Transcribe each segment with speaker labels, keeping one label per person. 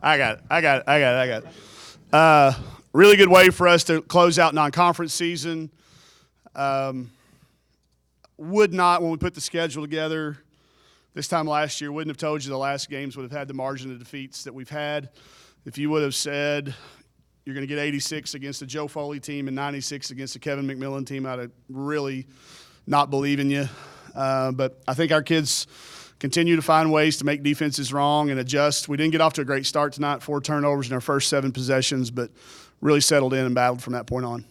Speaker 1: I got it. Really good way for us to close out non-conference season. Would not, when we put the schedule together this time last year, wouldn't have told you the last games would have had the margin of defeats that we've had. If you would have said you're going to get 86 against the Joe Foley team and 96 against the Kevin McMillan team, I'd have really not believe in you. But I think our kids continue to find ways to make defenses wrong and adjust. We didn't get off to a great start tonight, 4 turnovers in our first 7 possessions, but really settled in and battled from that point on.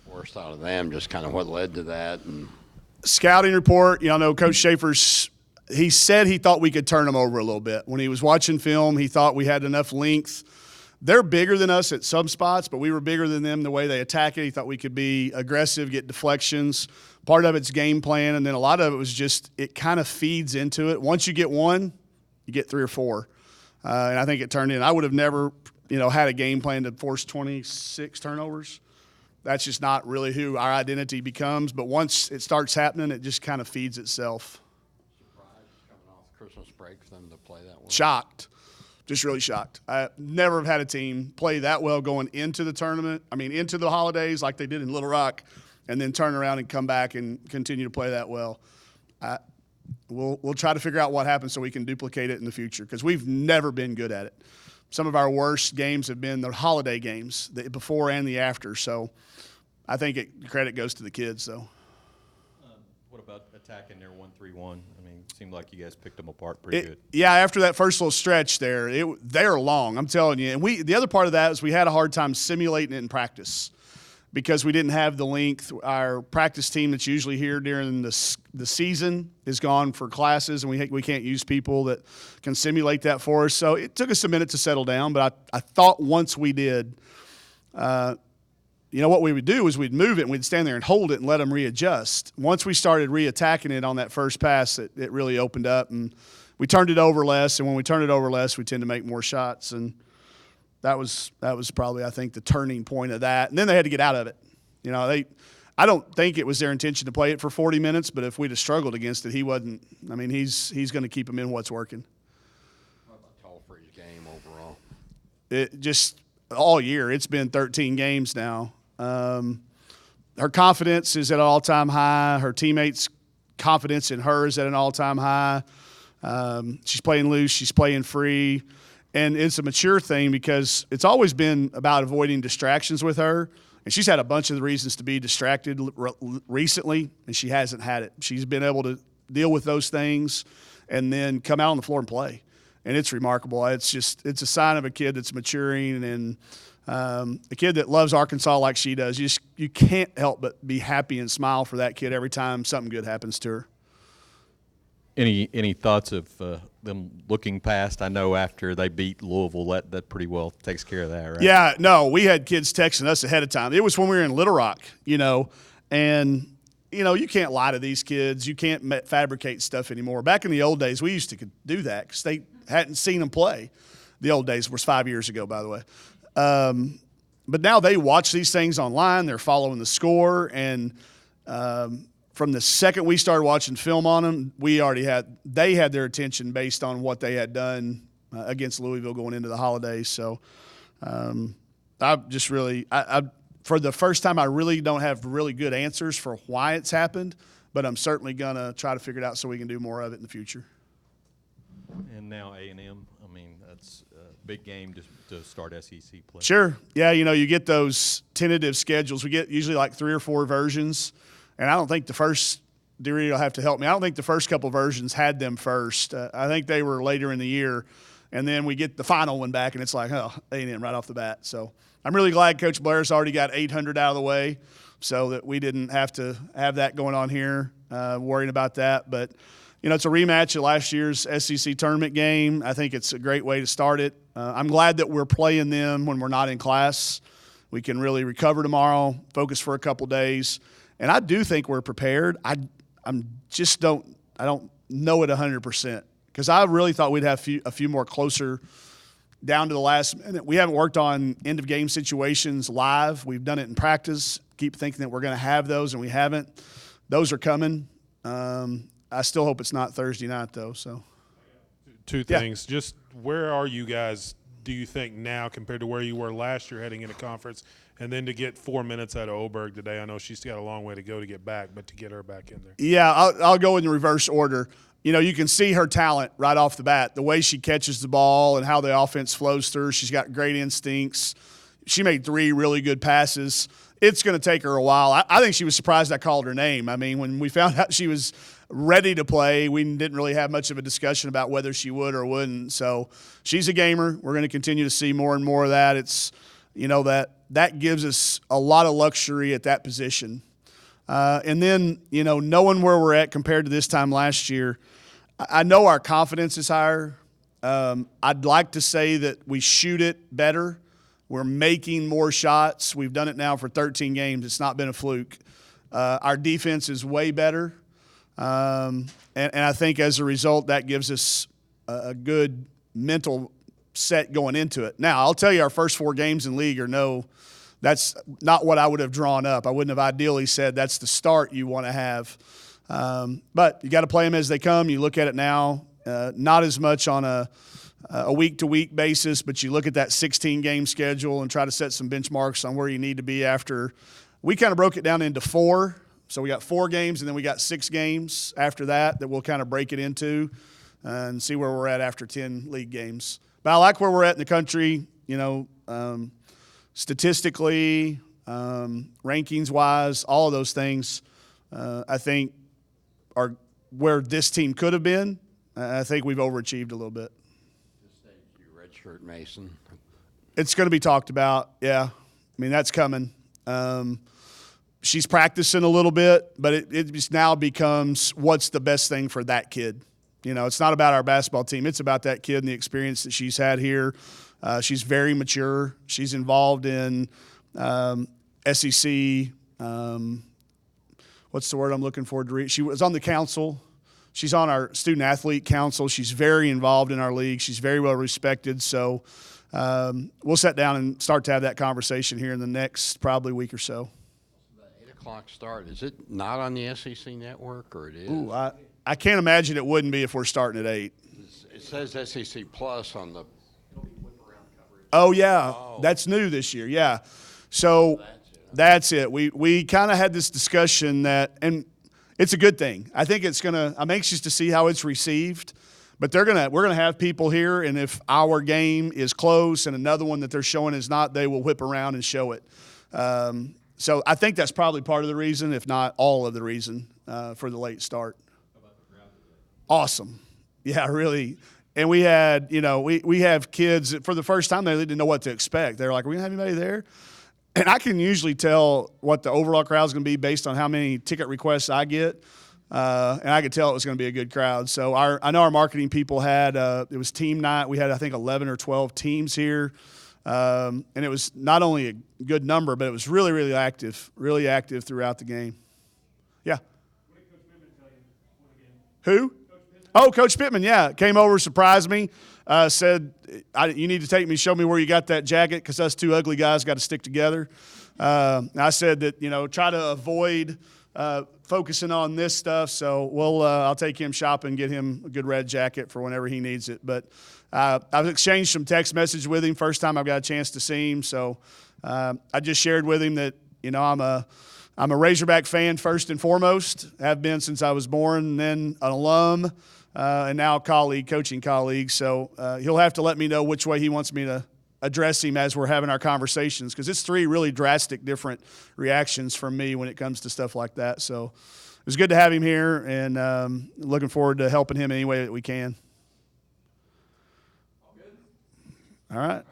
Speaker 2: Forced out of them, just kind of what led to that. And
Speaker 1: scouting report, I know Coach Schaefer's, he said he thought we could turn them over a little bit. When he was watching film, he thought we had enough length. They're bigger than us at some spots, but we were bigger than them the way they attack it. He thought we could be aggressive, get deflections. Part of it's game plan, and then a lot of it was just it kind of feeds into it. Once you get one, you get 3 or 4. And I think it turned in. I would have never, had a game plan to force 26 turnovers. That's just not really who our identity becomes. But once it starts happening, it just kind of feeds itself.
Speaker 2: Surprised coming off Christmas break for them to play that well.
Speaker 1: Shocked. Just really shocked. I never have had a team play that well going into the tournament. Into the holidays like they did in Little Rock, and then turn around and come back and continue to play that well. We'll try to figure out what happens so we can duplicate it in the future because we've never been good at it. Some of our worst games have been the holiday games, the before and the after. So I think credit goes to the kids, though.
Speaker 3: What about attacking their 1-3-1? It seemed like you guys picked them apart pretty good.
Speaker 1: Yeah, after that first little stretch there, they're long, I'm telling you. And the other part of that is we had a hard time simulating it in practice because we didn't have the length. Our practice team that's usually here during the season is gone for classes, and we can't use people that can simulate that for us. So it took us a minute to settle down, but I thought once we did, what we would do is we'd move it and we'd stand there and hold it and let them readjust. Once we started re-attacking it on that first pass, it really opened up, and we turned it over less, and when we turn it over less, we tend to make more shots, and that was probably, I think, the turning point of that. And then they had to get out of it. I don't think it was their intention to play it for 40 minutes, but if we'd have struggled against it, he wasn't. He's going to keep them in what's working.
Speaker 2: What about Tallfree's game overall?
Speaker 1: It just all year. It's been 13 games now. Her confidence is at an all-time high. Her teammates' confidence in her is at an all-time high. She's playing loose. She's playing free. And it's a mature thing because it's always been about avoiding distractions with her. And she's had a bunch of the reasons to be distracted recently, and she hasn't had it. She's been able to deal with those things and then come out on the floor and play. And it's remarkable. It's a sign of a kid that's maturing and a kid that loves Arkansas like she does. You can't help but be happy and smile for that kid every time something good happens to her.
Speaker 3: Any thoughts of them looking past? I know after they beat Louisville, that pretty well takes care of that, right?
Speaker 1: Yeah, no, we had kids texting us ahead of time. It was when we were in Little Rock, and you can't lie to these kids. You can't fabricate stuff anymore. Back in the old days, we used to do that because they hadn't seen them play. The old days was 5 years ago, by the way. But now they watch these things online. They're following the score, and from the second we started watching film on them, they had their attention based on what they had done against Louisville going into the holidays. So I just really, for the first time, I really don't have really good answers for why it's happened, but I'm certainly going to try to figure it out so we can do more of it in the future.
Speaker 3: And now A&M, that's a big game to start SEC play.
Speaker 1: Sure. Yeah, you get those tentative schedules. We get usually like 3 or 4 versions. And I don't think the first – Deary will have to help me. I don't think the first couple versions had them first. I think they were later in the year. And then we get the final one back, and it's like, A&M right off the bat. So I'm really glad Coach Blair's already got 800 out of the way so that we didn't have to have that going on here, worrying about that. But, it's a rematch of last year's SEC tournament game. I think it's a great way to start it. I'm glad that we're playing them when we're not in class. We can really recover tomorrow, focus for a couple days. And I do think we're prepared. I don't know it 100% because I really thought we'd have a few more closer down to the last minute. We haven't worked on end-of-game situations live. We've done it in practice. Keep thinking that we're going to have those, and we haven't. Those are coming. I still hope it's not Thursday night though. So
Speaker 4: Two
Speaker 1: Yeah.
Speaker 4: things. Just where are you guys, do you think, now compared to where you were last year heading into conference? And then to get 4 minutes out of Oberg today, I know she's got a long way to go to get back, but to get her back in there.
Speaker 1: Yeah, I'll go in the reverse order. You know, you can see her talent right off the bat, the way she catches the ball and how the offense flows through. She's got great instincts. She made 3 really good passes. It's going to take her a while. I think she was surprised I called her name. I mean, when we found out she was ready to play, we didn't really have much of a discussion about whether she would or wouldn't. So she's a gamer. We're going to continue to see more and more of that. It's, you know, that gives us a lot of luxury at that position. And then, you know, knowing where we're at compared to this time last year, I know our confidence is higher. I'd like to say that we shoot it better. We're making more shots. We've done it now for 13 games. It's not been a fluke. Our defense is way better. And I think as a result, that gives us a good mental set going into it. Now, I'll tell you, our first 4 games in league that's not what I would have drawn up. I wouldn't have ideally said that's the start you want to have. But you got to play them as they come. You look at it now, not as much on a week-to-week basis, but you look at that 16-game schedule and try to set some benchmarks on where you need to be after. We kind of broke it down into 4. So we got 4 games, and then we got 6 games after that we'll kind of break it into and see where we're at after 10 league games. But I like where we're at in the country, you know, statistically, rankings-wise, all of those things, I think are where this team could have been. I think we've overachieved a little bit.
Speaker 2: You redshirt Mason.
Speaker 1: It's going to be talked about, yeah. I mean, that's coming. She's practicing a little bit, but it just now becomes what's the best thing for that kid. You know, it's not about our basketball team. It's about that kid and the experience that she's had here. She's very mature. She's involved in SEC. What's the word I'm looking for? She was on the council. She's on our student-athlete council. She's very involved in our league. She's very well respected. So we'll sit down and start to have that conversation here in the next probably week or so.
Speaker 2: The 8 o'clock start, is it not on the SEC network, or it is?
Speaker 1: Ooh, I can't imagine it wouldn't be if we're starting at 8.
Speaker 2: It says SEC Plus on the.
Speaker 1: Oh, yeah. That's new this year, yeah. So that's it. We kind of had this discussion and it's a good thing. I think I'm anxious to see how it's received. But we're gonna have people here, and if our game is close and another one that they're showing is not, they will whip around and show it. So I think that's probably part of the reason, if not all of the reason, for the late start. Awesome. Yeah, really. And we had, you know, we have kids for the first time, they didn't know what to expect. They're like, are we going to have anybody there? And I can usually tell what the overall crowd is going to be based on how many ticket requests I get. And I could tell it was going to be a good crowd. So I know our marketing people had, it was team night. We had, I think, 11 or 12 teams here. And it was not only a good number, but it was really, really active throughout the game. Yeah.
Speaker 5: What did Coach Pittman tell you?
Speaker 1: Who? Coach Pittman, yeah. Came over, surprised me, said, you need to take me, show me where you got that jacket because us 2 ugly guys got to stick together. I said that, you know, try to avoid focusing on this stuff. So I'll take him shopping, get him a good red jacket for whenever he needs it. But I've exchanged some text message with him. First time I've got a chance to see him. So I just shared with him that, you know, I'm a Razorback fan first and foremost. Have been since I was born, and then an alum, and now a coaching colleague. So he'll have to let me know which way he wants me to address him as we're having our conversations, because it's 3 really drastic different reactions from me when it comes to stuff like that. So it was good to have him here, and looking forward to helping him any way that we can. All right.